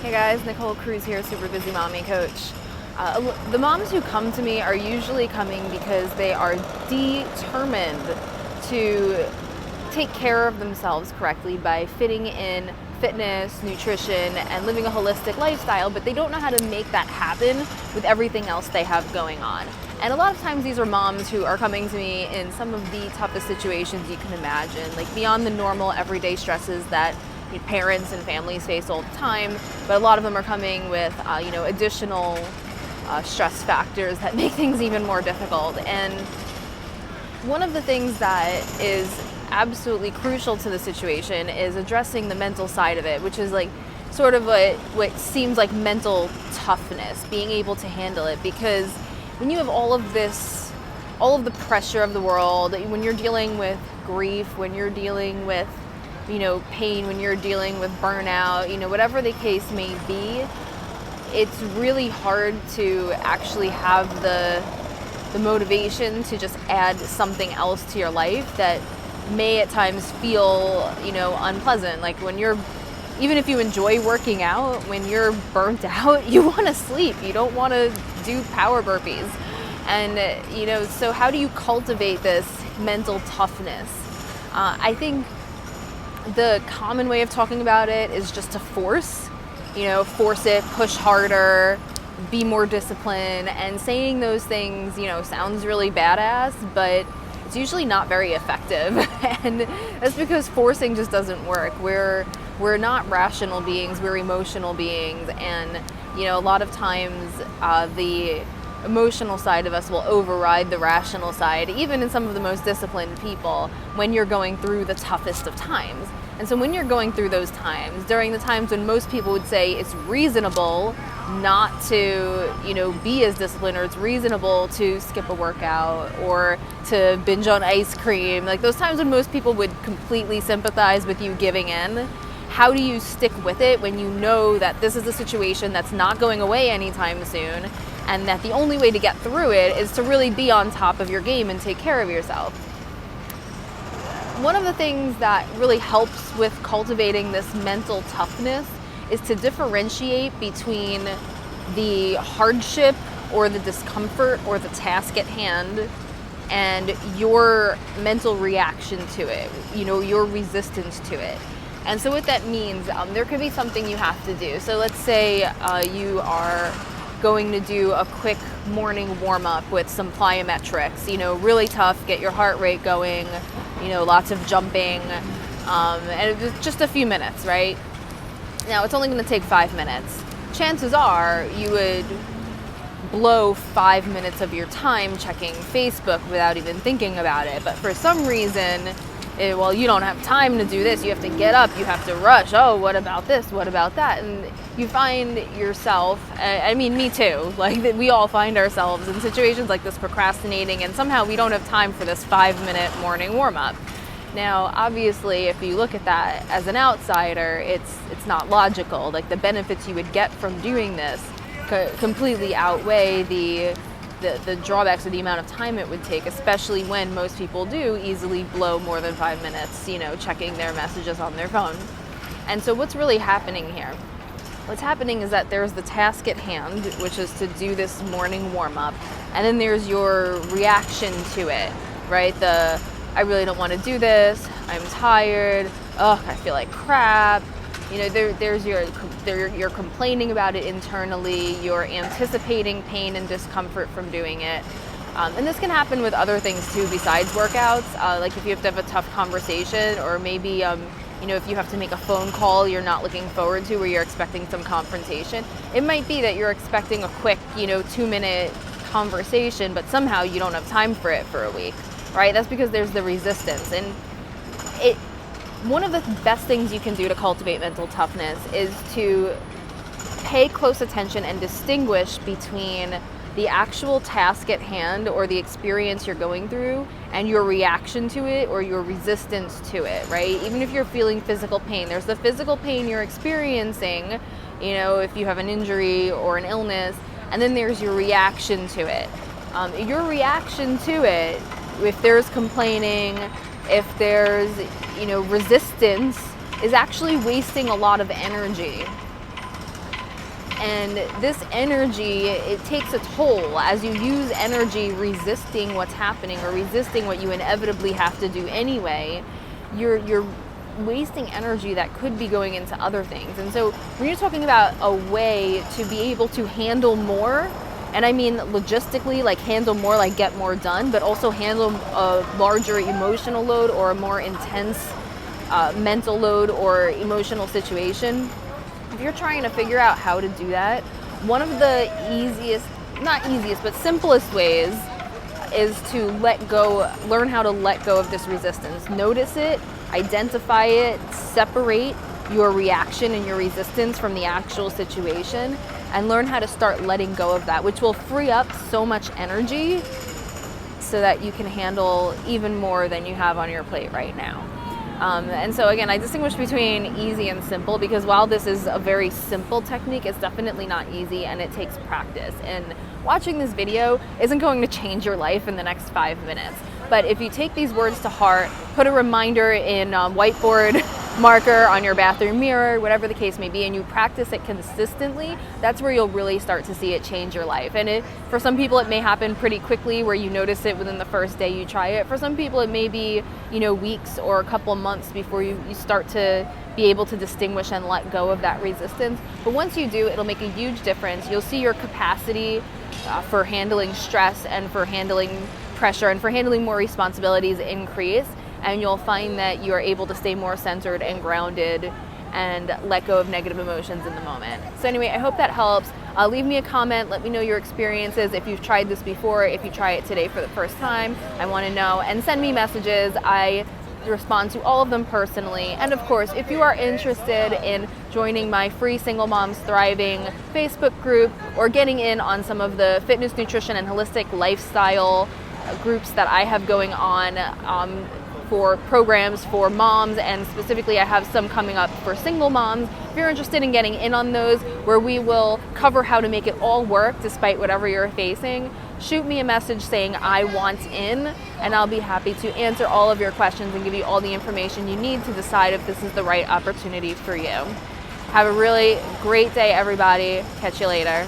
Hey guys, Nicole Cruz here, Super Busy Mommy Coach. The moms who come to me are usually coming because they are determined to take care of themselves correctly by fitting in fitness, nutrition, and living a holistic lifestyle, but they don't know how to make that happen with everything else they have going on. And a lot of times these are moms who are coming to me in some of the toughest situations you can imagine, like beyond the normal everyday stresses that parents and families face all the time, but a lot of them are coming with additional stress factors that make things even more difficult. And one of the things that is absolutely crucial to the situation is addressing the mental side of it, which is like sort of what seems like mental toughness, being able to handle it. Because when you have all of the pressure of the world, when you're dealing with grief, when you're dealing with pain, when you're dealing with burnout, whatever the case may be, it's really hard to actually have the motivation to just add something else to your life that may at times feel, unpleasant. Like even if you enjoy working out, when you're burnt out, you want to sleep. You don't want to do power burpees. And, so how do you cultivate this mental toughness? I think the common way of talking about it is just to force it, push harder, be more disciplined. And saying those things, sounds really badass, but it's usually not very effective. And that's because forcing just doesn't work. We're not rational beings, we're emotional beings. And, a lot of times the emotional side of us will override the rational side, even in some of the most disciplined people, when you're going through the toughest of times. And so when you're going through those times, during the times when most people would say it's reasonable not to, be as disciplined, or it's reasonable to skip a workout or to binge on ice cream, like those times when most people would completely sympathize with you giving in, how do you stick with it when you know that this is a situation that's not going away anytime soon, and that the only way to get through it is to really be on top of your game and take care of yourself? One of the things that really helps with cultivating this mental toughness is to differentiate between the hardship or the discomfort or the task at hand and your mental reaction to it, your resistance to it. And so what that means, there could be something you have to do. So let's say you are going to do a quick morning warm-up with some plyometrics, really tough, get your heart rate going, lots of jumping, and it's just a few minutes, right? Now, it's only going to take 5 minutes. Chances are you would blow 5 minutes of your time checking Facebook without even thinking about it. But for some reason, you don't have time to do this. You have to get up. You have to rush. Oh, what about this? What about that? And you find yourself, me too, like we all find ourselves in situations like this procrastinating, and somehow we don't have time for this 5-minute morning warm-up. Now, obviously, if you look at that as an outsider, it's not logical. Like the benefits you would get from doing this completely outweigh the drawbacks of the amount of time it would take, especially when most people do easily blow more than 5 minutes, checking their messages on their phone. And so what's really happening here? What's happening is that there's the task at hand, which is to do this morning warm-up, and then there's your reaction to it, right? I really don't want to do this, I'm tired, I feel like crap. There's you're complaining about it internally, you're anticipating pain and discomfort from doing it. And this can happen with other things too besides workouts, like if you have to have a tough conversation, or maybe if you have to make a phone call you're not looking forward to, where you're expecting some confrontation. It might be that you're expecting a quick 2-minute conversation, but somehow you don't have time for it for a week, right? That's because there's the resistance. And one of the best things you can do to cultivate mental toughness is to pay close attention and distinguish between the actual task at hand or the experience you're going through and your reaction to it or your resistance to it, right? Even if you're feeling physical pain, there's the physical pain you're experiencing, if you have an injury or an illness, and then there's your reaction to it. Your reaction to it, if there's complaining, if there's, resistance, is actually wasting a lot of energy. And this energy, it takes a toll. As you use energy resisting what's happening or resisting what you inevitably have to do anyway, you're wasting energy that could be going into other things. And so when you're talking about a way to be able to handle more, and I mean logistically, like handle more, like get more done, but also handle a larger emotional load or a more intense mental load or emotional situation, if you're trying to figure out how to do that, one of the not easiest, but simplest ways is to learn how to let go of this resistance. Notice it, identify it, separate your reaction and your resistance from the actual situation, and learn how to start letting go of that, which will free up so much energy so that you can handle even more than you have on your plate right now. And so again, I distinguish between easy and simple, because while this is a very simple technique, it's definitely not easy and it takes practice. And watching this video isn't going to change your life in the next 5 minutes. But if you take these words to heart, put a reminder in whiteboard marker on your bathroom mirror, whatever the case may be, and you practice it consistently, that's where you'll really start to see it change your life. And for some people, it may happen pretty quickly, where you notice it within the first day you try it. For some people, it may be, weeks or a couple months before you start to be able to distinguish and let go of that resistance. But once you do, it'll make a huge difference. You'll see your capacity for handling stress and for handling pressure and for handling more responsibilities increase, and you'll find that you are able to stay more centered and grounded and let go of negative emotions in the moment. So anyway, I hope that helps. Leave me a comment, let me know your experiences, if you've tried this before, if you try it today for the first time, I want to know, and send me messages. I respond to all of them personally. And of course, if you are interested in joining my free Single Moms Thriving Facebook group, or getting in on some of the fitness, nutrition, and holistic lifestyle groups that I have going on for programs for moms, and specifically I have some coming up for single moms. If you're interested in getting in on those, where we will cover how to make it all work despite whatever you're facing, shoot me a message saying I want in, and I'll be happy to answer all of your questions and give you all the information you need to decide if this is the right opportunity for you. Have a really great day, everybody. Catch you later.